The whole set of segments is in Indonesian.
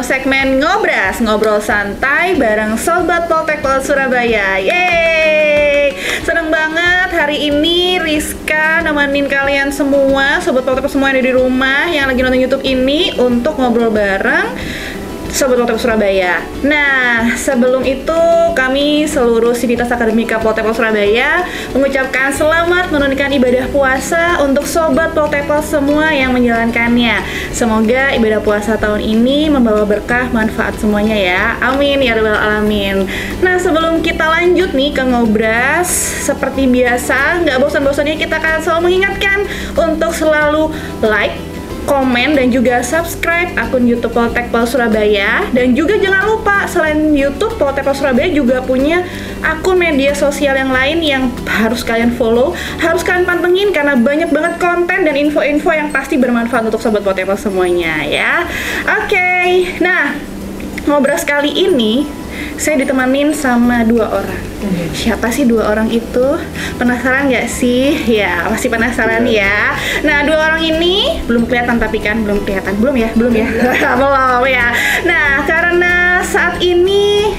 segmen Ngobras, ngobrol santai bareng Sobat Poltekpol Surabaya. Yeay! Seneng banget hari ini Rizka nemenin kalian semua, Sobat Poltekpol semua yang ada di rumah yang lagi nonton YouTube ini untuk ngobrol bareng Sobat Poltekpol Surabaya. Nah, sebelum itu kami seluruh Sivitas Akademika Poltekpol Surabaya mengucapkan selamat menunaikan ibadah puasa untuk Sobat Poltekpol semua yang menjalankannya. Semoga ibadah puasa tahun ini membawa berkah manfaat semuanya ya. Amin ya rabbal alamin. Nah, sebelum kita lanjut nih ke Ngobras, seperti biasa nggak bosan-bosannya kita akan selalu mengingatkan untuk selalu like, komen, dan juga subscribe akun YouTube Poltekpol Surabaya. Dan juga jangan lupa, selain YouTube, Poltekpol Surabaya juga punya akun media sosial yang lain yang harus kalian follow, harus kalian pantengin karena banyak banget konten dan info-info yang pasti bermanfaat untuk Sobat Poltekpol semuanya ya. Oke, nah Ngobras kali ini saya ditemenin sama dua orang. Siapa sih dua orang itu? Penasaran nggak sih? Ya, pasti penasaran ya. Nah, dua orang ini belum kelihatan tapi kan belum kelihatan. Belum ya? Belum ya. Nah, karena saat ini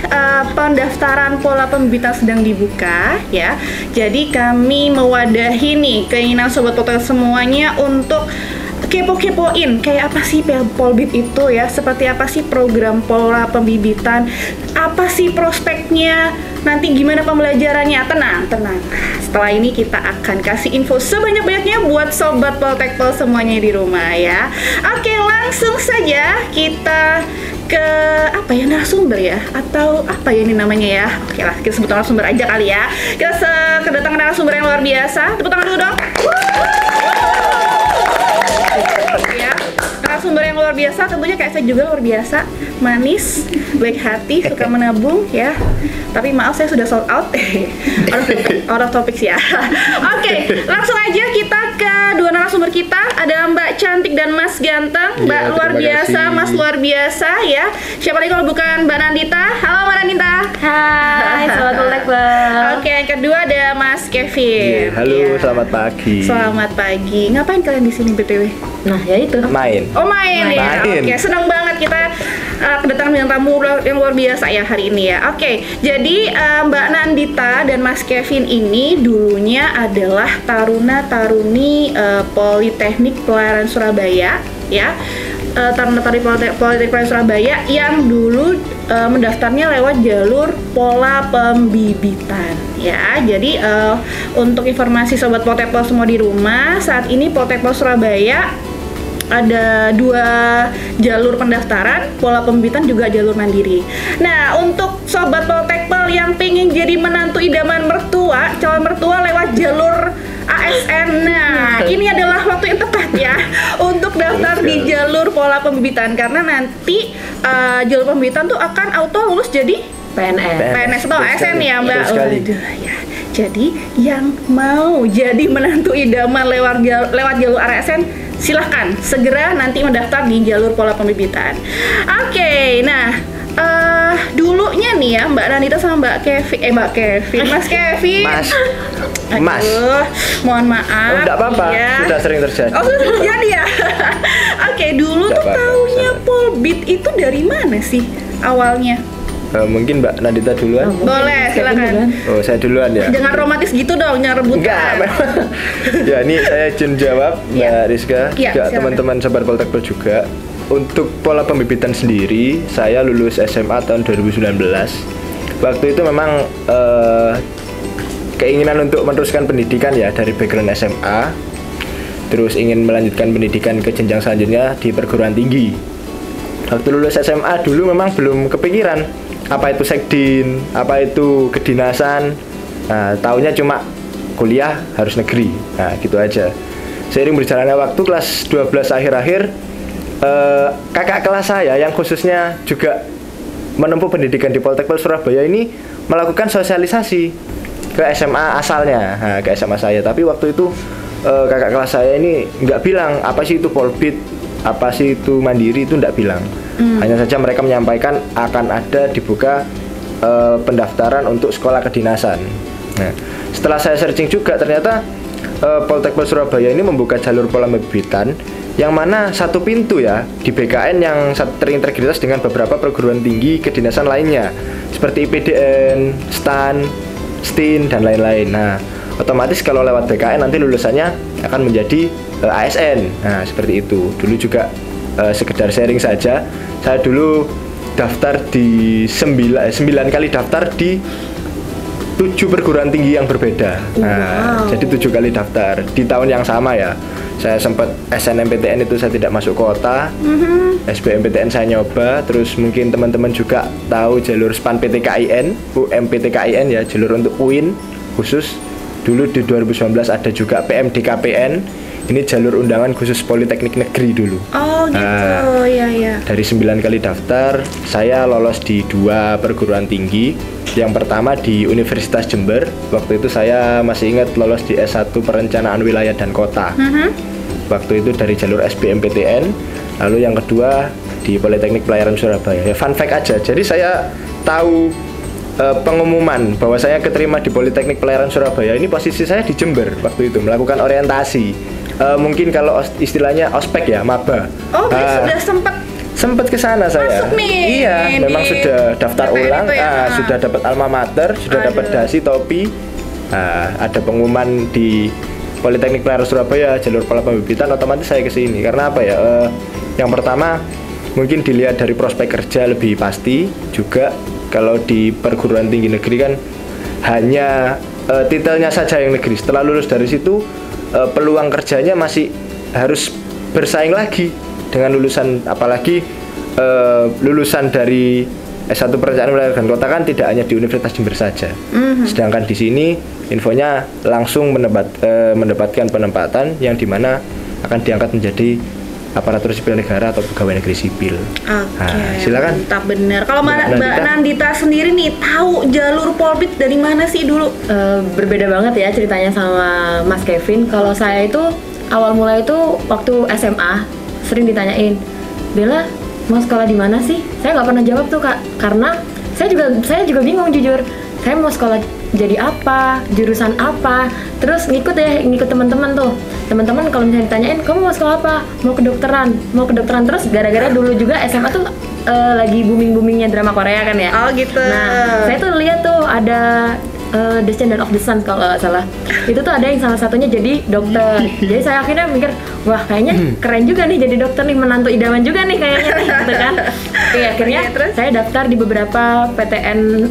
pendaftaran pola pembibitan sedang dibuka ya. Jadi kami mewadahi nih keinginan Sobat Poltekpol semuanya untuk kepo-kepoin kayak apa sih Polbib itu ya, seperti apa sih program pola pembibitan, apa sih prospeknya, nanti gimana pembelajarannya. Tenang. Setelah ini kita akan kasih info sebanyak-banyaknya buat Sobat Poltekpol semuanya di rumah ya. Oke, langsung saja kita ke apa ya, narasumber ya, atau apa ya ini namanya ya. Oke lah, kita sebut narasumber aja kali ya. Kita kedatangan narasumber yang luar biasa. Tepuk tangan dulu dong. Ya, narasumber yang luar biasa tentunya kayak saya juga luar biasa, manis, baik hati, suka menabung ya. Tapi maaf saya sudah sold out. Out of topics ya. Oke, langsung aja kita ke dua narasumber kita. Ada Mbak Cantik dan Mas Ganteng. Mbak luar biasa, Mas luar biasa ya. Siapa lagi kalau bukan Mbak Nandita? Halo Mbak Nandita. Hai, Sobat Poltekpol. Oke, yang kedua ada Mas Kevin. Halo, selamat pagi. Selamat pagi. Ngapain kalian di sini BTW? Nah, ya itu. Main. Oh, main ya. Oke, senang banget kita kedatangan bintang tamu yang luar biasa ya hari ini ya. Oke, jadi Mbak Nandita dan Mas Kevin ini dulunya adalah taruna-taruni Politeknik Pelayaran Surabaya ya. Taruna-taruni Politeknik Pelayaran Surabaya yang dulu mendaftarnya lewat jalur pola pembibitan ya. Jadi untuk informasi Sobat Poltekpol semua di rumah, saat ini Poltekpol Surabaya ada dua jalur pendaftaran, pola pembibitan juga jalur mandiri. Nah, untuk Sobat Poltekpol yang pengen jadi menantu idaman mertua, calon mertua lewat jalur ASN, nah ini adalah waktu yang tepat ya untuk daftar di jalur pola pembibitan, karena nanti jalur pembibitan tuh akan auto lulus jadi PNS atau ASN ya Mbak. Waduh ya. Jadi yang mau jadi menantu idaman lewat jalur ASN, silahkan segera nanti mendaftar di jalur pola pembibitan. Oke, nah dulunya nih ya Mbak Nandita sama Mas Kevin. Mas. Mohon maaf. Enggak apa-apa, ya. sudah sering terjadi. Oh, sudah terjadi ya. Oke, dulu tuh taunya Polbit itu dari mana sih awalnya? Mungkin Mbak Nandita duluan. Boleh, silakan. Oh, saya duluan ya. Jangan romantis gitu dong, jangan rebutan. Enggak. Ya, ini saya izin jawab Mbak Rizka, juga teman-teman Sobat Poltekpol juga. Untuk pola pembibitan sendiri, saya lulus SMA tahun 2019. Waktu itu memang keinginan untuk meneruskan pendidikan ya dari background SMA, terus ingin melanjutkan pendidikan ke jenjang selanjutnya di perguruan tinggi. Waktu lulus SMA dulu memang belum kepikiran apa itu sekdin, apa itu kedinasan. Nah, taunya cuma kuliah harus negeri. Nah, gitu aja. Seiring berjalannya waktu, kelas 12 akhir-akhir, kakak kelas saya yang khususnya juga menempuh pendidikan di Poltekpol Surabaya ini melakukan sosialisasi ke SMA asalnya, ke SMA saya. Tapi waktu itu kakak kelas saya ini nggak bilang apa sih itu Polbit, apa sih itu mandiri, itu nggak bilang. Hanya saja mereka menyampaikan akan ada dibuka pendaftaran untuk sekolah kedinasan. Nah, setelah saya searching juga ternyata Poltekpol Surabaya ini membuka jalur pola pembibitan yang mana satu pintu ya di BKN yang terintegritas dengan beberapa perguruan tinggi kedinasan lainnya seperti IPDN, STAN, STIN dan lain-lain. Nah, otomatis kalau lewat BKN nanti lulusannya akan menjadi ASN. Nah, seperti itu. Dulu juga sekedar sharing saja. Saya dulu daftar di 9 kali daftar di 7 perguruan tinggi yang berbeda. Nah, jadi 7 kali daftar di tahun yang sama ya. Saya sempat SNMPTN itu saya tidak masuk kota, SBMPTN saya nyoba, terus mungkin teman-teman juga tahu jalur SPAN PTKIN, UMPTKIN ya, jalur untuk UIN khusus. Dulu di 2019 ada juga PMDKPN, ini jalur undangan khusus Politeknik Negeri dulu. Oh gitu, ya. Dari 9 kali daftar, saya lolos di 2 perguruan tinggi. Yang pertama di Universitas Jember, waktu itu saya masih ingat lolos di S1 Perencanaan Wilayah dan Kota. Waktu itu dari jalur SBMPTN. Lalu yang kedua di Politeknik Pelayaran Surabaya. Ya, fun fact aja, jadi saya tahu pengumuman bahwa saya keterima di Politeknik Pelayaran Surabaya. Ini posisi saya di Jember waktu itu melakukan orientasi. Mungkin kalau istilahnya ospek ya, maba. Oh, sudah sempat ke sana saya. Masuk nih. Iya, memang sudah daftar ulang, ya? Sudah dapat alma mater, sudah dapat dasi, topi. Ada pengumuman di Politeknik Pelayaran Surabaya jalur pola pembibitan, otomatis saya ke sini. Karena apa ya? Yang pertama mungkin dilihat dari prospek kerja lebih pasti, juga kalau di perguruan tinggi negeri kan hanya titelnya saja yang negeri. Setelah lulus dari situ peluang kerjanya masih harus bersaing lagi dengan lulusan, apalagi lulusan dari S1 Perencanaan Wilayah dan Kota kan tidak hanya di Universitas Jember saja. Sedangkan di sini infonya langsung mendapatkan penempatan yang dimana akan diangkat menjadi aparatur sipil negara atau pegawai negeri sipil. Oke, silakan. Mantap bener. Kalau Mbak Nandita sendiri nih, tahu jalur Polbit dari mana sih dulu? Berbeda banget ya ceritanya sama Mas Kevin. Kalau saya itu awal mulai itu waktu SMA sering ditanyain, Bella mau sekolah di mana sih? Saya nggak pernah jawab tuh Kak, karena saya juga bingung jujur. Saya mau sekolah jadi apa, jurusan apa, terus ngikut teman-teman tuh. Teman-teman kalau misalnya ditanyain, kamu mau sekolah apa? Mau kedokteran. Terus gara-gara dulu juga SMA tuh lagi boomingnya drama Korea kan ya. Oh gitu. Nah, saya tuh lihat tuh ada Descendant of the Sun kalau nggak salah. Itu tuh ada yang salah satunya jadi dokter. Jadi saya akhirnya mikir, wah kayaknya keren juga nih jadi dokter nih, menantu idaman juga nih kayaknya nih, gitu kan. Oke, akhirnya saya daftar di beberapa PTN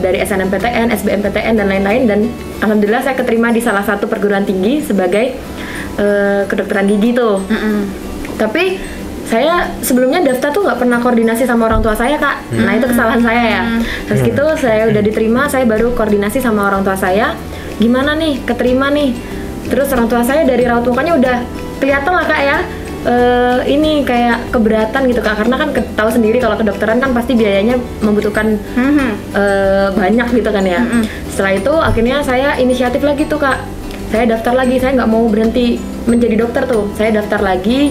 dari SNMPTN, SBMPTN dan lain-lain, dan alhamdulillah saya keterima di salah satu perguruan tinggi sebagai kedokteran gigi tuh. Tapi saya sebelumnya daftar tuh nggak pernah koordinasi sama orang tua saya Kak. Nah itu kesalahan saya ya. Terus gitu saya udah diterima, saya baru koordinasi sama orang tua saya. Gimana nih, keterima nih. Terus orang tua saya dari raut mukanya udah kelihatan lah Kak ya. Ini kayak keberatan gitu Kak, karena kan tahu sendiri kalau kedokteran kan pasti biayanya membutuhkan banyak gitu kan ya. Setelah itu akhirnya saya inisiatif lagi tuh Kak. Saya daftar lagi, saya nggak mau berhenti menjadi dokter tuh. Saya daftar lagi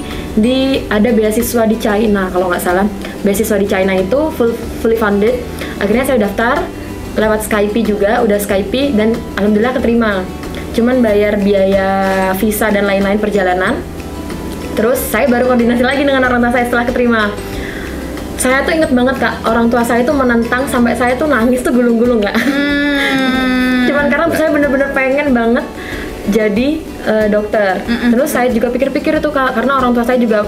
ada beasiswa di China kalau nggak salah. Beasiswa di China itu fully funded. Akhirnya saya daftar lewat Skype juga, udah Skype dan alhamdulillah keterima. Cuman bayar biaya visa dan lain-lain perjalanan. Terus saya baru koordinasi lagi dengan orang tua saya setelah keterima. Saya tuh inget banget Kak, orang tua saya tuh menentang sampai saya tuh nangis tuh gulung-gulung Kak. Cuman karena saya bener-bener pengen banget jadi dokter. Terus saya juga pikir-pikir tuh Kak, karena orang tua saya juga,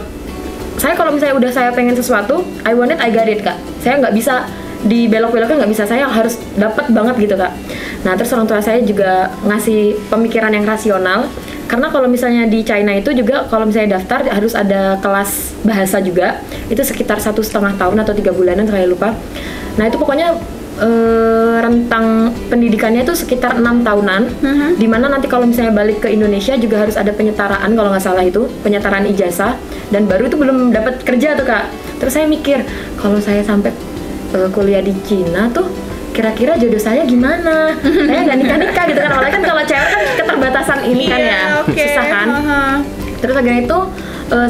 saya kalau misalnya udah saya pengen sesuatu, I want it, I got it Kak. Saya nggak bisa dibelok-beloknya, nggak bisa, saya harus dapat banget gitu Kak. Nah terus orang tua saya juga ngasih pemikiran yang rasional, karena kalau misalnya di China itu juga kalau misalnya daftar harus ada kelas bahasa juga, itu sekitar 1,5 tahun atau 3 bulanan saya lupa. Nah itu pokoknya rentang pendidikannya itu sekitar 6 tahunan, dimana nanti kalau misalnya balik ke Indonesia juga harus ada penyetaraan kalau nggak salah, itu penyetaraan ijazah, dan baru itu belum dapat kerja tuh Kak. Terus saya mikir, kalau saya sampai kuliah di Cina tuh kira-kira jodoh saya gimana? Saya nggak nikah gitu kan, apalagi kan kalau cewek kan keterbatasan ini kan ya, susah kan. Terus akhirnya itu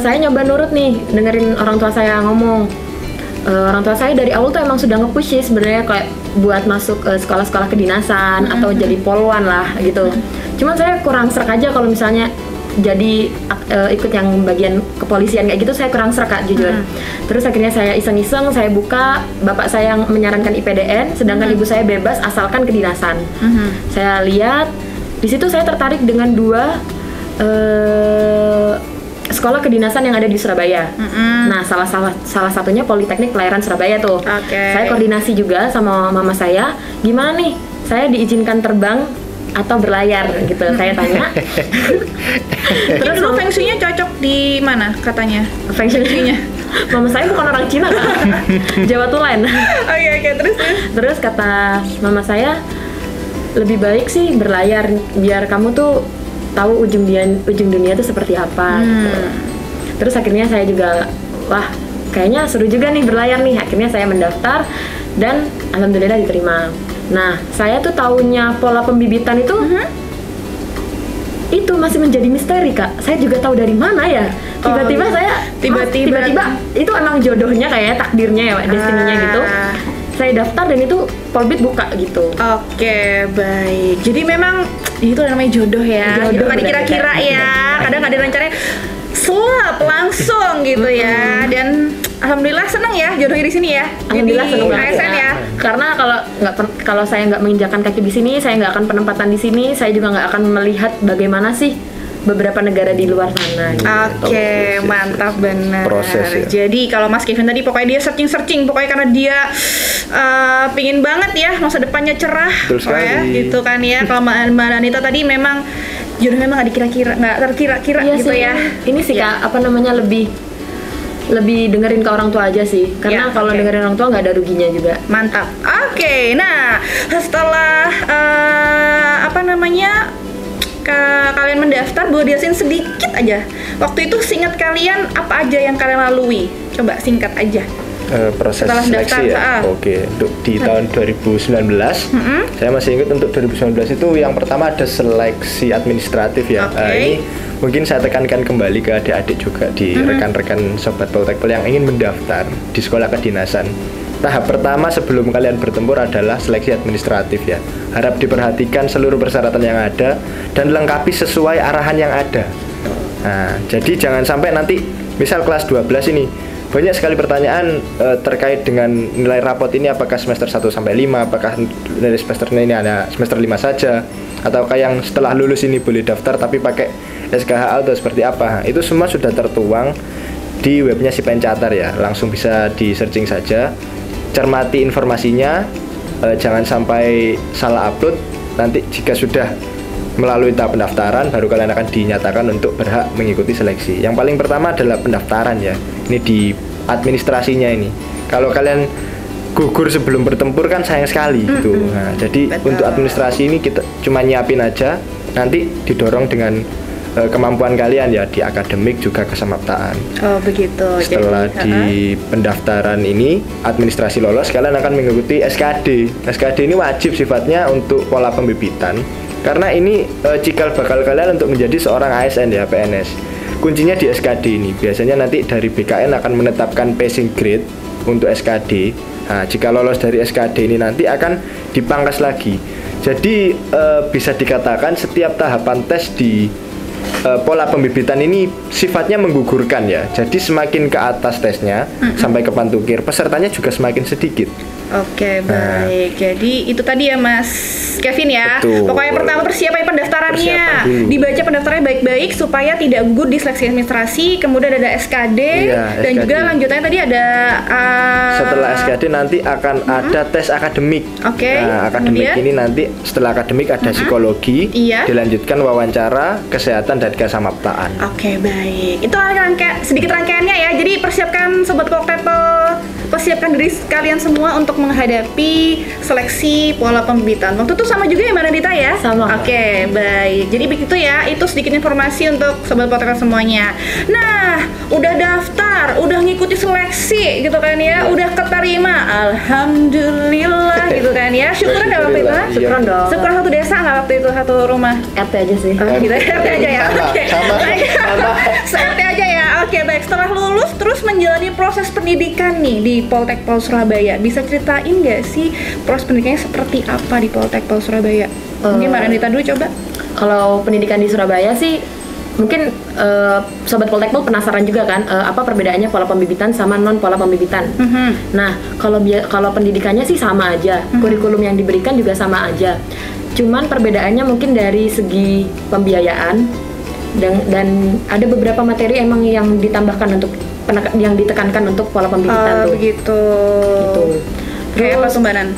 saya nyoba nurut nih, dengerin orang tua saya ngomong. Orang tua saya dari awal tuh emang sudah nge-push sih sebenarnya kayak buat masuk sekolah-sekolah kedinasan atau jadi polwan lah gitu. Cuman saya kurang serak aja kalau misalnya jadi ikut yang bagian kepolisian kayak gitu saya kurang serak Kak, jujur. Terus akhirnya saya iseng-iseng, saya buka, bapak saya yang menyarankan IPDN, sedangkan ibu saya bebas asalkan kedinasan. Saya lihat, di situ saya tertarik dengan dua sekolah kedinasan yang ada di Surabaya. Nah, salah satunya Politeknik Pelayaran Surabaya tuh. Saya koordinasi juga sama mama saya, gimana nih? Saya diizinkan terbang atau berlayar gitu, saya tanya. Terus dulu Feng Shui-nya cocok di mana katanya? Feng Shui-nya? Mama saya bukan orang Cina Kak. Jawa Tulen. Oke, terus kata mama saya, lebih baik sih berlayar biar kamu tuh tahu ujung dunia itu seperti apa gitu. Terus akhirnya saya juga, wah kayaknya seru juga nih berlayar nih. Akhirnya saya mendaftar dan alhamdulillah diterima. Nah, saya tuh taunya pola pembibitan itu itu masih menjadi misteri Kak. Saya juga tahu dari mana ya. Tiba-tiba tiba-tiba itu emang jodohnya kayaknya, takdirnya ya, destininya gitu. Saya daftar dan itu Polbit buka gitu. Oke, baik. Jadi memang itu namanya jodoh ya. Jodoh nggak dikira-kira ya. Kadang nggak direncanain, selap langsung gitu ya. Dan alhamdulillah seneng ya jodohnya di sini ya. Alhamdulillah seneng banget ASN ya. Karena kalau saya nggak menginjakan kaki di sini, saya nggak akan penempatan di sini, saya juga nggak akan melihat bagaimana sih beberapa negara di luar sana. Oke, mantap benar. Proses ya. Jadi kalau Mas Kevin tadi pokoknya dia searching, pokoknya karena dia pingin banget ya masa depannya cerah, ya, gitu kan ya. Kalau Mbak Anita tadi memang jodoh memang nggak terkira-kira iya gitu sih, ya. Ini sih Kak, apa namanya, lebih dengerin ke orang tua aja sih, karena kalau dengerin orang tua nggak ada ruginya juga. Mantap. Oke, nah setelah kalian mendaftar, boleh jelasin sedikit aja waktu itu seingat kalian apa aja yang kalian lalui, coba singkat aja. Proses seleksi ya. Oke, untuk di tahun 2019 saya masih ingat untuk 2019 itu yang pertama ada seleksi administratif ya. Ini mungkin saya tekankan kembali ke adik-adik juga di rekan-rekan sobat Poltekpol yang ingin mendaftar di sekolah kedinasan. Tahap pertama sebelum kalian bertempur adalah seleksi administratif ya. Harap diperhatikan seluruh persyaratan yang ada dan lengkapi sesuai arahan yang ada. Nah, jadi jangan sampai nanti misal kelas 12 ini banyak sekali pertanyaan terkait dengan nilai rapot ini, apakah semester 1 sampai 5, apakah nilai semester ini ada semester 5 saja, ataukah yang setelah lulus ini boleh daftar tapi pakai SKHA atau seperti apa. Itu semua sudah tertuang di webnya si Pencatar ya, langsung bisa di searching saja. Cermati informasinya, jangan sampai salah upload. Nanti jika sudah melalui tahap pendaftaran, baru kalian akan dinyatakan untuk berhak mengikuti seleksi. Yang paling pertama adalah pendaftaran ya. Ini di administrasinya ini. Kalau kalian gugur sebelum bertempur kan sayang sekali gitu. Nah, jadi untuk administrasi ini kita cuma nyiapin aja, nanti didorong dengan kemampuan kalian ya di akademik juga kesamaptaan. Oh begitu. Setelah di pendaftaran ini administrasi lolos, kalian akan mengikuti SKD. SKD ini wajib sifatnya untuk pola pembibitan, karena ini cikal bakal kalian untuk menjadi seorang ASN ya, PNS. Kuncinya di SKD ini. Biasanya nanti dari BKN akan menetapkan passing grade untuk SKD. Nah, jika lolos dari SKD ini nanti akan dipangkas lagi. Jadi bisa dikatakan setiap tahapan tes di pola pembibitan ini sifatnya menggugurkan ya. Jadi semakin ke atas tesnya sampai ke pantukir, pesertanya juga semakin sedikit. Oke, baik. Jadi itu tadi ya Mas Kevin ya. Betul. Pokoknya pertama persiapan pendaftarannya. Dibaca pendaftarannya baik-baik supaya tidak gugur di seleksi administrasi, kemudian ada SKD dan SKD. Juga lanjutannya tadi ada setelah SKD nanti akan ada tes akademik. Nah, akademik kemudian, ini nanti setelah akademik ada psikologi, dilanjutkan wawancara, kesehatan dan kesamaptaan. Oke, baik. Itu sedikit rangkaiannya ya. Jadi persiapkan sobat Poltekpol, persiapkan diri kalian semua untuk menghadapi seleksi pola pembibitan. Waktu itu sama juga ya Mbak Nadita ya? Sama. Oke, baik. Jadi begitu ya, itu sedikit informasi untuk sobat Poltekpol semuanya. Nah, udah daftar, udah ngikuti seleksi gitu kan ya, udah keterima, alhamdulillah gitu kan ya. Syukuran nggak waktu itu? Syukuran dong. Syukuran satu desa nggak waktu itu, satu rumah? RT aja sih. Gitu, RT aja ya. Oke. RT aja ya. Oke, baik. Setelah lulus terus menjalani proses pendidikan nih di Poltekpol Surabaya. Bisa ceritain nggak sih proses pendidikannya seperti apa di Poltekpol Surabaya? Mungkin Mbak Anita dulu coba. Kalau pendidikan di Surabaya sih mungkin sobat Poltekpol penasaran juga kan apa perbedaannya pola pembibitan sama non pola pembibitan. Nah, kalau pendidikannya sih sama aja, kurikulum yang diberikan juga sama aja. Cuman perbedaannya mungkin dari segi pembiayaan dan ada beberapa materi emang yang ditambahkan untuk yang ditekankan untuk pola pembibitan tuh. Begitu. Gitu. Kayak apa tuh Mbak Nan?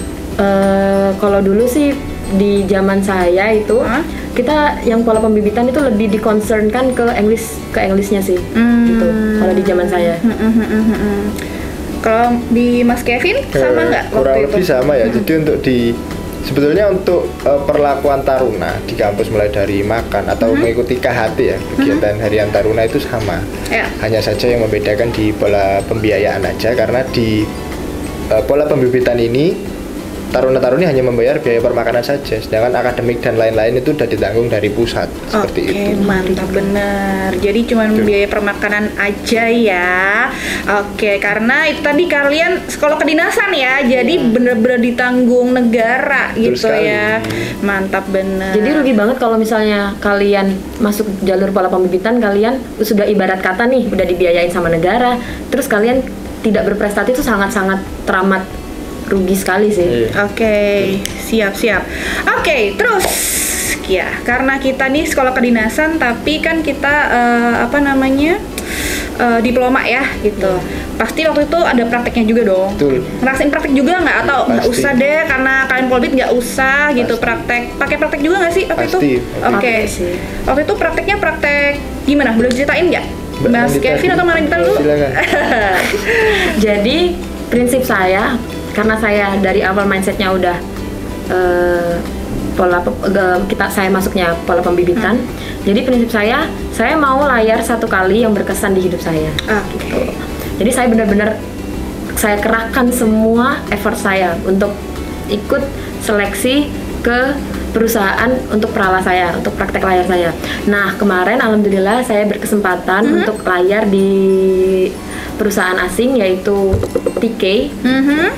Kalau dulu sih di zaman saya itu kita yang pola pembibitan itu lebih diconcernkan ke Englishnya sih, gitu. Kalau di zaman saya. Kalau di Mas Kevin sama nggak kurang waktu lebih itu? sama ya. Jadi sebetulnya untuk perlakuan taruna di kampus mulai dari makan atau mengikuti KHT ya, kegiatan harian taruna itu sama. Ya. Hanya saja yang membedakan di pola pembiayaan aja, karena di pola pembibitan ini taruna-taruni hanya membayar biaya permakanan saja, sedangkan akademik dan lain-lain itu sudah ditanggung dari pusat. Seperti itu. Oke, mantap bener. Jadi cuma biaya permakanan aja ya. Oke, karena itu tadi kalian sekolah kedinasan ya, jadi bener-bener ditanggung negara Betul gitu sekali. ya. Mantap bener. Jadi rugi banget kalau misalnya kalian masuk jalur pola pembibitan, kalian sudah ibarat kata nih udah dibiayain sama negara, terus kalian tidak berprestasi itu sangat-sangat teramat rugi sekali sih. Oke, siap. Oke, terus ya karena kita nih sekolah kedinasan, tapi kan kita diploma ya gitu. Pasti waktu itu ada prakteknya juga dong. Betul. Ngerasain praktek juga nggak atau nggak Pasti. usah deh karena kalian polbit nggak usah gitu Pasti. praktek. Pakai praktek juga nggak sih waktu Pasti. itu? Oke. Pasti sih. Waktu itu prakteknya praktek gimana? Boleh ceritain nggak? Mbak Mas Nandita Kevin atau dulu. Manita dulu? Silakan. Jadi prinsip saya, karena saya dari awal mindsetnya udah saya masuknya pola pembibitan. Jadi prinsip saya mau layar satu kali yang berkesan di hidup saya. Oke. Jadi saya benar-benar saya kerahkan semua effort saya untuk ikut seleksi ke perusahaan untuk peralah saya, untuk praktek layar saya. Nah, kemarin alhamdulillah saya berkesempatan untuk layar di perusahaan asing yaitu TK.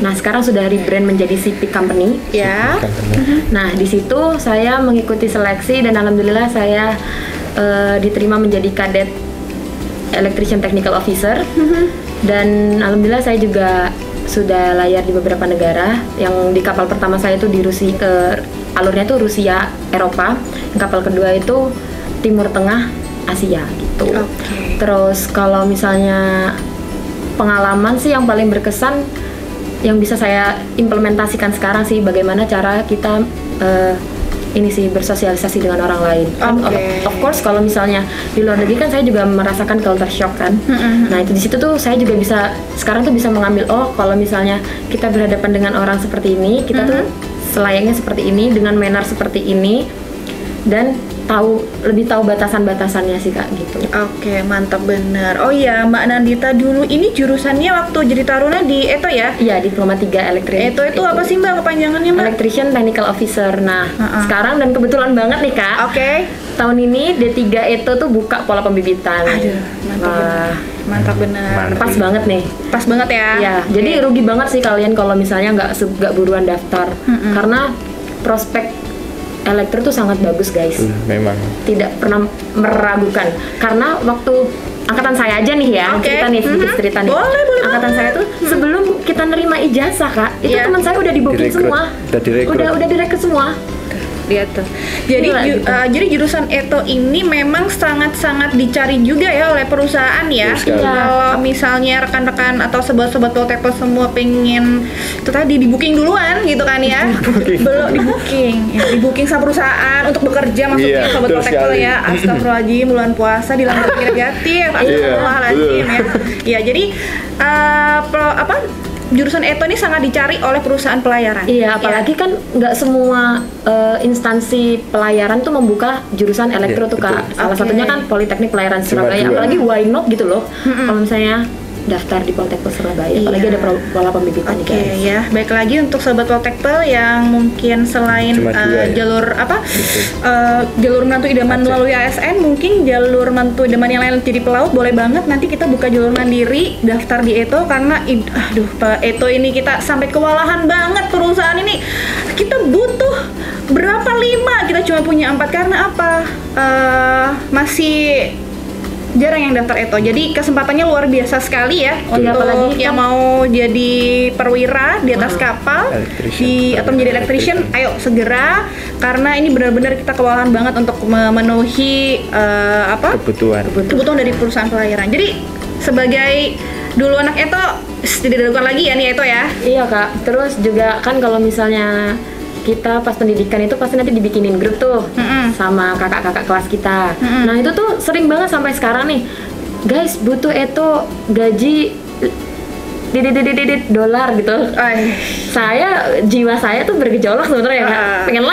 Nah, sekarang sudah rebrand menjadi CP Company. Ya. Nah, di situ saya mengikuti seleksi dan alhamdulillah saya diterima menjadi kadet Electrician Technical Officer. Dan alhamdulillah saya juga sudah layar di beberapa negara. Yang di kapal pertama saya itu di Rusia, alurnya itu Rusia, Eropa. Yang kapal kedua itu Timur Tengah, Asia gitu. Oke. Terus kalau misalnya pengalaman sih yang paling berkesan yang bisa saya implementasikan sekarang sih bagaimana cara kita ini sih bersosialisasi dengan orang lain. Oke. Of course kalau misalnya di luar negeri kan saya juga merasakan culture shock kan. Nah itu di situ tuh saya juga bisa sekarang tuh bisa mengambil kalau misalnya kita berhadapan dengan orang seperti ini kita tuh selayaknya seperti ini dengan manner seperti ini dan lebih tahu batasan-batasannya sih Kak gitu. Oke, mantap bener. Oh iya, Mbak Nandita dulu ini jurusannya waktu jadi taruna di ETO ya? Iya, Diploma 3 Elektrik. ETO itu apa sih Mbak kepanjangannya Mbak? Electrician Technical Officer. Nah, sekarang dan kebetulan banget nih Kak. Oke. Tahun ini D3 ETO tuh buka pola pembibitan. Aduh, mantap bener. Mantap bener. Pas banget nih. Pas banget ya. Ya, jadi rugi banget sih kalian kalau misalnya nggak buruan daftar. Karena prospek elektro tuh sangat bagus guys. Memang. Tidak pernah meragukan. Karena waktu angkatan saya aja nih ya, Oke. cerita nih, sedikit cerita nih. Boleh Angkatan saya tuh sebelum kita nerima ijazah Kak, itu Iya. teman saya udah di-booking Direkrut. semua. Udah direkrut. Udah direkrut semua. Lihat tuh. Jadi Gila, gitu. jadi jurusan ETO ini memang sangat-sangat dicari juga ya oleh perusahaan ya. Betul sekali. Kalau misalnya rekan-rekan atau sobat-sobat Poltekpol semua pengen itu tadi di booking duluan gitu kan ya. Belum di booking. Ya, di booking sama perusahaan untuk bekerja maksudnya Iya, sobat betul Poltekpol sekali. ya. Astagfirullahaladzim bulan puasa dilanggar negatif. Astagfirullahaladzim ya. Ya, jadi jurusan ETO ini sangat dicari oleh perusahaan pelayaran. Iya, apalagi kan nggak semua instansi pelayaran tuh membuka jurusan elektro tuh betul. Kak. Salah Oke. satunya kan Politeknik Pelayaran Cuma Surabaya. dua. Apalagi why not gitu loh. Kalau misalnya daftar di Poltekpel Surabaya. Iya. Apalagi ada pola pembibitan nih, Oke guys. ya, baik lagi untuk sobat Poltekpel yang mungkin selain Cuma dua ya? jalur jalur menantu idaman Aceh. melalui ASN, mungkin jalur menantu idaman yang lain jadi pelaut boleh banget. Nanti kita buka jalur mandiri, daftar di Eto karena Pak Eto ini kita sampai kewalahan banget perusahaan ini. Kita butuh berapa 5, kita cuma punya 4 karena apa? Masih jarang yang daftar Eto, jadi kesempatannya luar biasa sekali ya untuk apalagi yang kan- mau jadi perwira di atas kapal atau menjadi electrician, ayo segera karena ini benar-benar kita kewalahan banget untuk memenuhi kebutuhan dari perusahaan pelayaran. Jadi sebagai dulu anak Eto tidak diragukan lagi ya nih Eto ya. Iya Kak, terus juga kan kalau misalnya kita pas pendidikan itu pasti nanti dibikinin grup tuh sama kakak-kakak kelas kita. Nah itu tuh sering banget sampai sekarang nih, guys butuh Eto gaji dolar gitu. Saya jiwa saya tuh bergejolak sebenarnya Kak. Pengen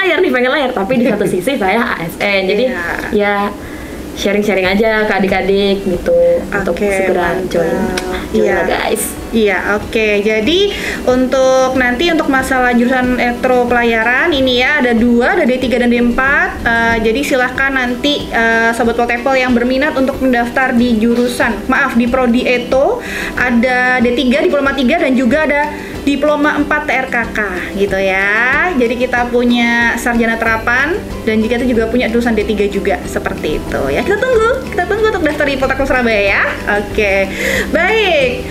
layar, tapi di satu sisi saya ASN. Jadi ya sharing-sharing aja ke adik-adik gitu untuk segera join lah guys. Iya, oke. Jadi untuk nanti untuk masalah jurusan elektro pelayaran ini ya ada 2, ada D3 dan D4. Jadi silahkan nanti sobat Poltekpel yang berminat untuk mendaftar di jurusan, di prodi Eto ada D3, diploma 3 dan juga ada diploma 4 TRKK gitu ya. Jadi kita punya sarjana terapan dan jika itu juga punya jurusan D3 juga seperti itu ya. Kita tunggu untuk daftar di Poltekpel Surabaya ya. Oke. Baik.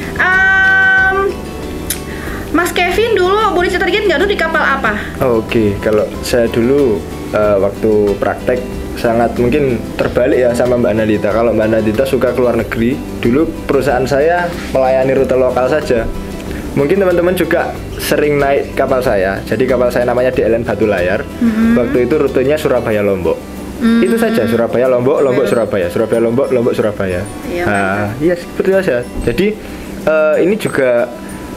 Mas Kevin dulu boleh cerita dikit nggak tuh di kapal apa? Oke, kalau saya dulu waktu praktek sangat mungkin terbalik ya sama Mbak Nadita. Kalau Mbak Nadita suka keluar negeri, dulu perusahaan saya melayani rute lokal saja. Mungkin teman-teman juga sering naik kapal saya. Jadi kapal saya namanya DLN Batu Layar. Waktu itu rutenya Surabaya Lombok. Itu saja, Surabaya Lombok, Lombok Surabaya, Surabaya Lombok, Lombok Surabaya. Iya seperti saja. Jadi ini juga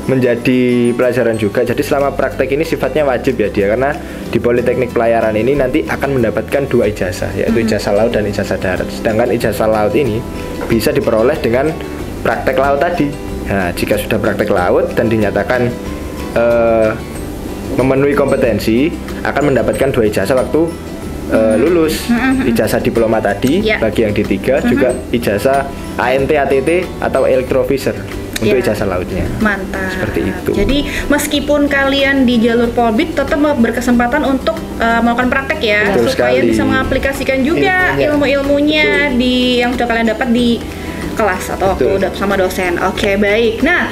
menjadi pelajaran juga. Jadi selama praktek ini sifatnya wajib ya dia, karena di Politeknik Pelayaran ini nanti akan mendapatkan 2 ijazah, yaitu ijazah laut dan ijazah darat. Sedangkan ijazah laut ini bisa diperoleh dengan praktek laut tadi. Nah, jika sudah praktek laut dan dinyatakan memenuhi kompetensi, akan mendapatkan 2 ijazah waktu lulus. Ijazah diploma tadi bagi yang D3, juga ijazah ANT ATT atau Electro-Officer untuk ijazah lautnya. Mantap. Seperti itu. Jadi meskipun kalian di jalur Polbit tetap berkesempatan untuk melakukan praktek ya. Betul supaya sekali. bisa mengaplikasikan juga ilmu-ilmunya di yang sudah kalian dapat di kelas atau waktu sama dosen. Oke, baik. Nah,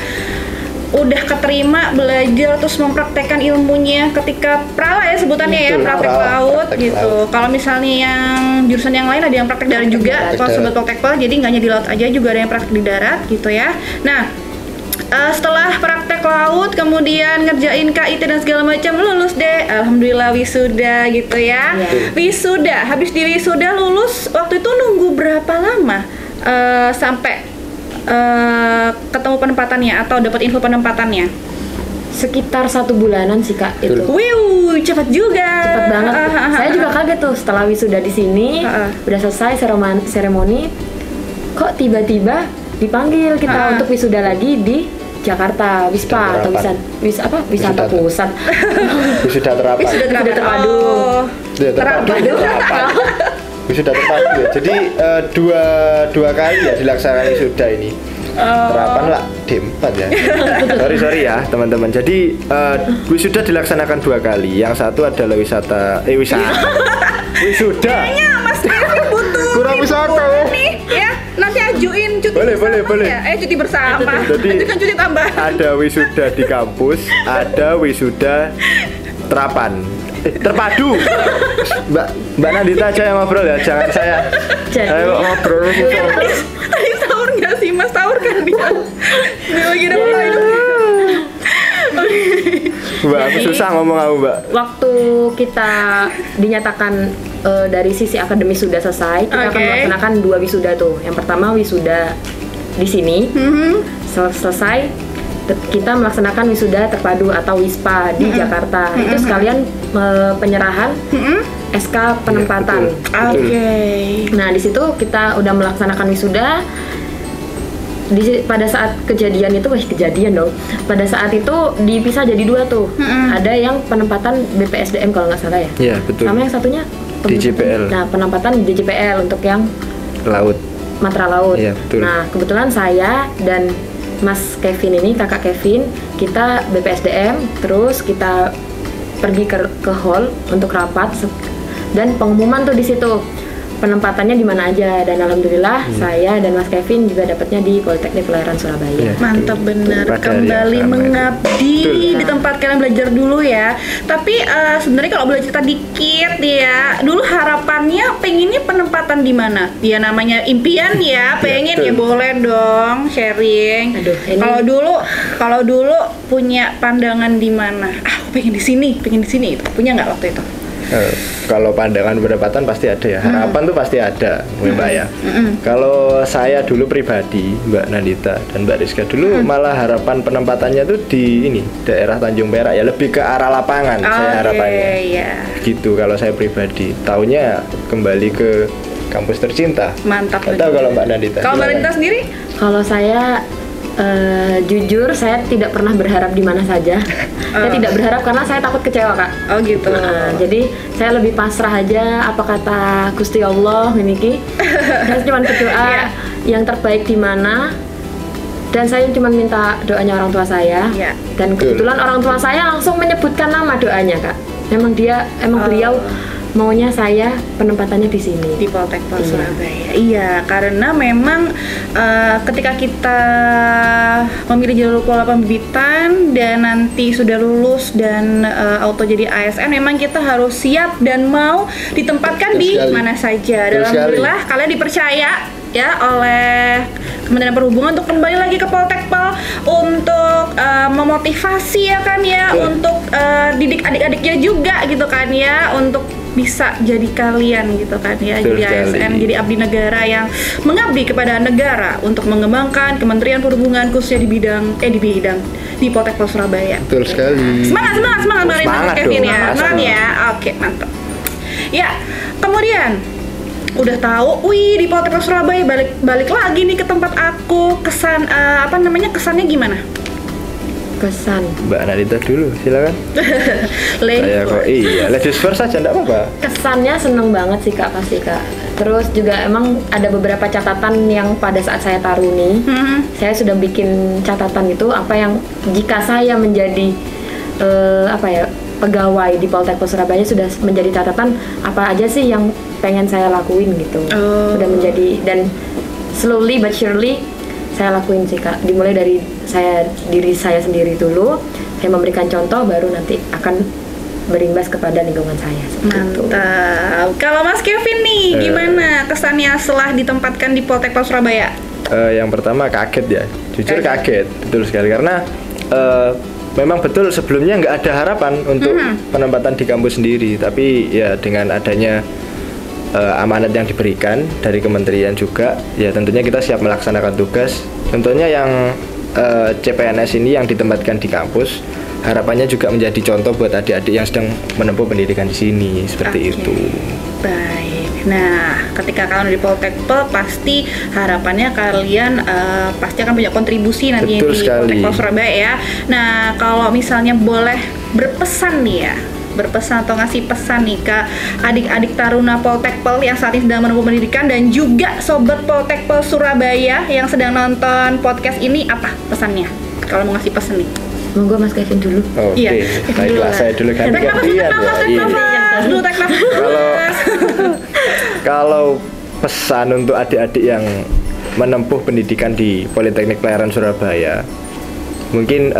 udah keterima belajar terus mempraktekkan ilmunya ketika prala ya sebutannya ya, praktek laut gitu. Kalau misalnya yang jurusan yang lain ada yang praktek darat juga, kalau sobat Poltekpel, jadi nggak hanya di laut aja, juga ada yang praktek di darat gitu ya. Nah, setelah praktek laut kemudian ngerjain KIT dan segala macam, lulus deh, alhamdulillah wisuda gitu ya. Wisuda, habis di wisuda lulus, waktu itu nunggu berapa lama sampai ketemu penempatannya atau dapat info penempatannya? Sekitar 1 bulanan sih Kak itu. Wiu, cepat juga. Cepet banget. Saya juga kaget tuh setelah wisuda di sini, udah selesai seremoni, kok tiba-tiba dipanggil kita untuk wisuda lagi di Jakarta, Wispa atau Wisata Pusat. Wisuda terapan. Wisuda terpadu. Terpadu. Wisuda terpadu ya. Jadi dua kali ya dilaksanakan wisuda ini. Terapan lah D4 ya. sorry ya teman-teman. Jadi wisuda dilaksanakan 2 kali. Yang satu adalah wisuda. Kayaknya Mas Kevin butuh kurang wisata nih ya. Nanti ajuin cuti boleh. Ya? Cuti bersama. Jadi ajukan cuti tambah. ada wisuda di kampus, ada wisuda terapan. Terpadu. Mbak Nadita aja yang ngobrol ya, jangan saya. Ayo ngobrol. Tadi sahur nggak sih Mas? Sahur kan dia? Dia lagi ada pola hidup. Mbak, aku susah ngomong aku Mbak. Waktu kita dinyatakan dari sisi akademis sudah selesai, kita akan melaksanakan 2 wisuda tuh. Yang pertama wisuda di sini, selesai kita melaksanakan wisuda terpadu atau Wispa di Jakarta. Itu sekalian penyerahan SK penempatan. Oke. Nah di situ kita udah melaksanakan wisuda. pada saat kejadian itu, kejadian dong. Pada saat itu dipisah jadi 2 tuh. Ada yang penempatan BPSDM kalau nggak salah ya. Iya, betul. Sama yang satunya DJPL. Nah, penempatan DJPL untuk yang Laut. Matra Laut. Iya, betul. Nah, kebetulan saya dan Mas Kevin ini, kakak Kevin, kita BPSDM, terus kita pergi ke hall untuk rapat dan pengumuman tuh di situ. Penempatannya di mana aja, dan alhamdulillah saya dan Mas Kevin juga dapatnya di Politeknik Pelayaran Surabaya. Mantap bener, kembali mengabdi di tempat kalian belajar dulu ya. Tapi sebenarnya kalau boleh cerita dikit ya, dulu harapannya pengennya penempatan di mana? Ya namanya impian ya, pengen ya boleh dong sharing. Aduh, ini... Kalau dulu punya pandangan di mana? Aku pengen di sini, punya nggak waktu itu? Kalau pandangan pendapatan pasti ada ya, harapan tuh pasti ada, Mbak ya. Kalau saya dulu pribadi, Mbak Nandita dan Mbak Rizka dulu malah harapan penempatannya tuh di ini daerah Tanjung Perak ya, lebih ke arah lapangan saya harapannya. Gitu kalau saya pribadi. Taunya kembali ke kampus tercinta. Mantap. Tahu kalau Mbak Nandita? Kalau Mbak Nandita sendiri? Kalau saya jujur saya tidak pernah berharap di mana saja. Saya tidak berharap karena saya takut kecewa, Kak. Oh gitu. Jadi saya lebih pasrah aja apa kata Gusti Allah ini. Saya cuma berdoa yang terbaik di mana. Dan saya cuma minta doanya orang tua saya. Dan kebetulan orang tua saya langsung menyebutkan nama doanya, Kak. Emang beliau maunya saya penempatannya di sini di Politeknik Surabaya. Iya, karena memang ketika kita memilih jalur pola pembibitan dan nanti sudah lulus dan auto jadi ASN, memang kita harus siap dan mau ditempatkan di mana saja. Dan alhamdulillah kalian dipercaya ya oleh Kementerian Perhubungan untuk kembali lagi ke Poltekpol untuk memotivasi ya kan ya, untuk didik adik-adiknya juga gitu kan ya, untuk bisa jadi kalian gitu kan ya. Betul jadi sekali. ASN, jadi abdi negara yang mengabdi kepada negara untuk mengembangkan Kementerian Perhubungan khususnya di bidang di Poltekpol Surabaya. Betul sekali. Semangat Kevin ya. Semangat ya. Oke, mantap. Ya, kemudian udah tahu, di Poltekpol Surabaya balik lagi nih ke tempat aku. Kesannya gimana? Kesan Mbak Nandita dulu, silakan. Ladies first aja, enggak apa-apa. Kesannya seneng banget sih Kak, pasti Kak. Terus juga emang ada beberapa catatan yang pada saat saya taruni, saya sudah bikin catatan itu apa yang jika saya menjadi pegawai di Poltekpol Surabaya sudah menjadi catatan apa aja sih yang pengen saya lakuin gitu. Sudah menjadi, dan slowly but surely saya lakuin sih Kak. Dimulai dari diri saya sendiri dulu, saya memberikan contoh, baru nanti akan berimbas kepada lingkungan saya. Mantap. Kalau Mas Kevin nih, gimana kesannya setelah ditempatkan di Poltekpol Surabaya? Yang pertama kaget ya, jujur kaget, betul sekali, karena memang betul sebelumnya nggak ada harapan untuk penempatan di kampus sendiri, tapi ya dengan adanya amanat yang diberikan dari kementerian juga, ya tentunya kita siap melaksanakan tugas. Tentunya yang CPNS ini yang ditempatkan di kampus, harapannya juga menjadi contoh buat adik-adik yang sedang menempuh pendidikan di sini, seperti itu. Baik. Nah, ketika kalian di Poltekpol, pasti harapannya kalian pasti akan punya kontribusi nantinya di Poltekpol Surabaya ya. Nah, kalau misalnya boleh berpesan nih ya, atau ngasih pesan nih ke adik-adik taruna Poltekpol yang saat ini sedang menempuh pendidikan dan juga sobat Poltekpol Surabaya yang sedang nonton podcast ini, apa pesannya? Kalau mau ngasih pesan nih. Monggo Mas Kevin dulu. Oke, baiklah saya dulu kan. Kalau pesan untuk adik-adik yang menempuh pendidikan di Politeknik Pelayaran Surabaya, mungkin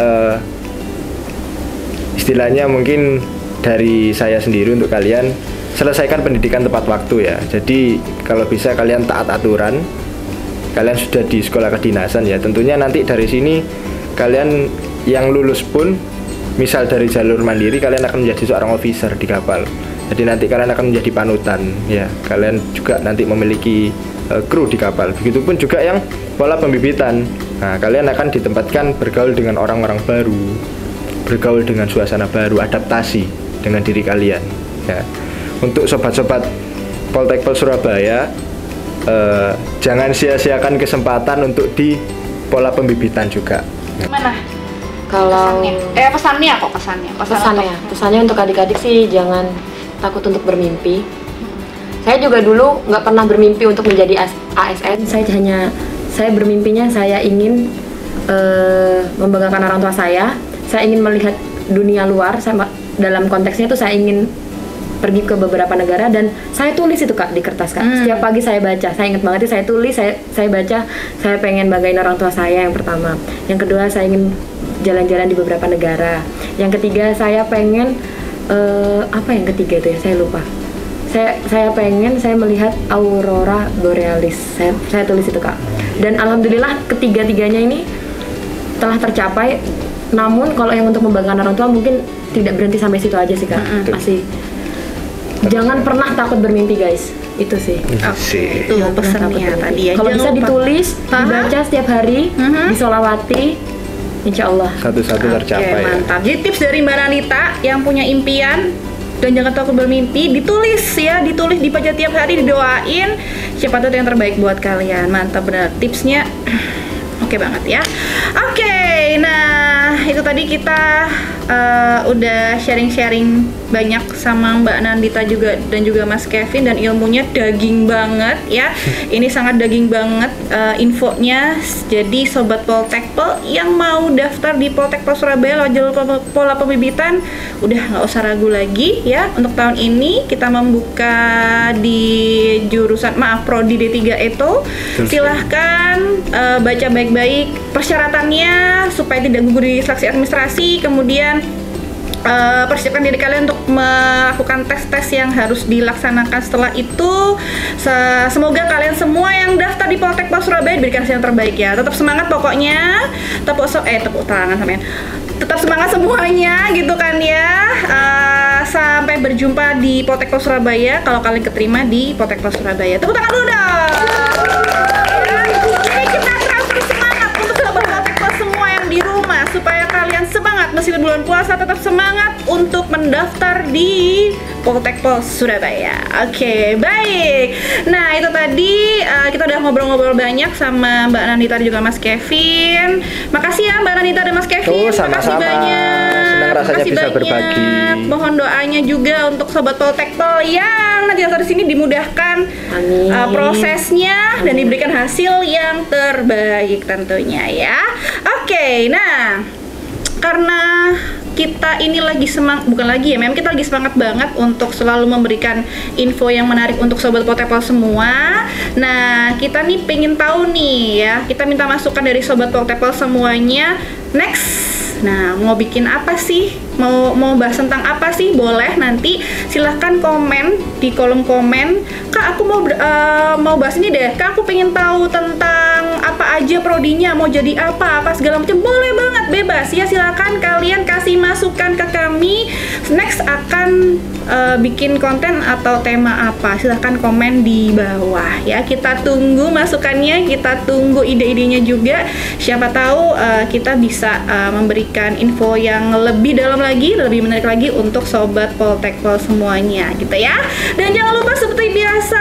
istilahnya mungkin dari saya sendiri untuk kalian, selesaikan pendidikan tepat waktu ya. Jadi kalau bisa kalian taat aturan, kalian sudah di sekolah kedinasan ya, tentunya nanti dari sini kalian yang lulus pun, misal dari jalur mandiri, kalian akan menjadi seorang officer di kapal. Jadi nanti kalian akan menjadi panutan ya, kalian juga nanti memiliki kru di kapal. Begitupun juga yang pola pembibitan. Nah, kalian akan ditempatkan bergaul dengan orang-orang baru, bergaul dengan suasana baru, adaptasi dengan diri kalian ya. Untuk sobat-sobat Poltekpol Surabaya, jangan sia-siakan kesempatan untuk di pola pembibitan juga. Gimana? Kalau Pesannya kok pesannya untuk adik-adik sih jangan takut untuk bermimpi. Saya juga dulu nggak pernah bermimpi untuk menjadi ASN. Saya bermimpinya saya ingin membanggakan orang tua saya. Saya ingin melihat dunia luar. Dalam konteksnya itu saya ingin pergi ke beberapa negara dan saya tulis itu Kak di kertas Kak. Setiap pagi saya baca. Saya ingat banget itu saya tulis, saya baca. Saya pengen banggain orang tua saya yang pertama. Yang kedua saya ingin jalan-jalan di beberapa negara. Yang ketiga saya pengen apa yang ketiga itu ya? Saya lupa. Saya pengen saya melihat aurora borealis. Saya tulis itu Kak. Dan alhamdulillah ketiga-tiganya ini telah tercapai. Namun kalau yang untuk membanggakan orang tua mungkin tidak berhenti sampai situ aja sih Kak. Masih jangan pernah takut bermimpi guys. Itu sih. Oke, itu pesannya tadi ya. Kalau bisa ditulis, dibaca setiap hari, disolawati, insya Allah satu-satu tercapai. Mantap. Jadi tips dari Mbak Ranita yang punya impian dan jangan takut bermimpi, ditulis, dibaca tiap hari, didoain, siapa tahu itu yang terbaik buat kalian. Mantap benar tipsnya. Oke banget ya. Oke, nah itu tadi kita udah sharing-sharing banyak sama Mbak Nandita juga dan juga Mas Kevin, dan ilmunya daging banget ya. Ini sangat daging banget infonya. Jadi Sobat Poltekpol yang mau daftar di Poltekpol Surabaya lewat jalur pola pembibitan udah nggak usah ragu lagi ya. Untuk tahun ini kita membuka di jurusan prodi D3 Eto. Silahkan baca baik-baik persyaratannya supaya tidak gugur di seleksi administrasi. Kemudian persiapkan diri kalian untuk melakukan tes-tes yang harus dilaksanakan setelah itu. Semoga kalian semua yang daftar di Poltekpol Surabaya diberikan hasil yang terbaik ya. Tetap semangat pokoknya. Tepuk tangan sampean. Tetap semangat semuanya gitu kan ya. Sampai berjumpa di Poltekpol Surabaya kalau kalian keterima di Poltekpol Surabaya. Tepuk tangan dulu dong. Di rumah supaya kalian semangat meskipun bulan puasa, tetap semangat untuk mendaftar di Poltekpol Surabaya. Oke, baik. Nah itu tadi kita udah ngobrol-ngobrol banyak sama Mbak Nandita dan juga Mas Kevin. Makasih ya Mbak Nandita dan Mas Kevin. Sama-sama. Makasih banyak. Senang rasanya bisa berbagi. Mohon doanya juga untuk Sobat Poltekpol yang nanti daftar di sini dimudahkan prosesnya dan diberikan hasil yang terbaik tentunya ya. Oke, nah karena kita ini lagi memang kita lagi semangat banget untuk selalu memberikan info yang menarik untuk Sobat Poltekpol semua. Nah, kita nih pengen tahu nih ya, kita minta masukan dari Sobat Poltekpol semuanya. Next, nah mau bikin apa sih? Mau bahas tentang apa sih? Boleh nanti silahkan komen di kolom komen. Kak, aku mau bahas ini deh. Kak, aku pengen tahu tentang apa aja prodinya, mau jadi apa segala macam. Boleh banget, bebas ya. Silakan kalian kasih masukan ke kami. Next akan bikin konten atau tema apa, silahkan komen di bawah ya. Kita tunggu masukannya, kita tunggu ide-idenya juga. Siapa tahu kita bisa memberikan info yang lebih dalam lagi, lebih menarik lagi untuk Sobat Poltekpol semuanya gitu ya. Dan jangan lupa seperti biasa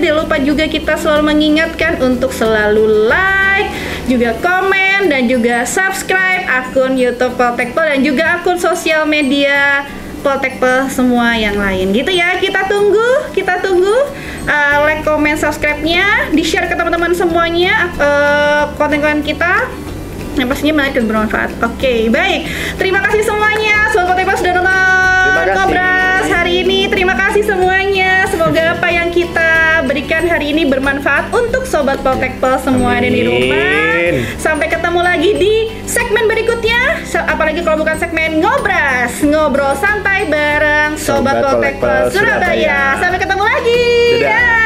jangan lupa juga kita selalu mengingatkan untuk selalu like, juga komen, dan juga subscribe akun YouTube Poltekpol dan juga akun sosial media Poltekpol semua yang lain gitu ya. Kita tunggu like, komen, subscribe-nya, di-share ke teman-teman semuanya konten-konten kita yang pastinya menarik dan bermanfaat. Oke, baik. Terima kasih semuanya Sobat Poltekpol sudah nonton Ngobras hari ini. Terima kasih semuanya. Semoga apa yang kita berikan hari ini bermanfaat untuk Sobat Poltekpol semua dan di rumah. Sampai ketemu lagi di segmen berikutnya. Apalagi kalau bukan segmen Ngobras, ngobrol santai bareng Sobat Poltekpol Surabaya. Sampai ketemu lagi. Dadah.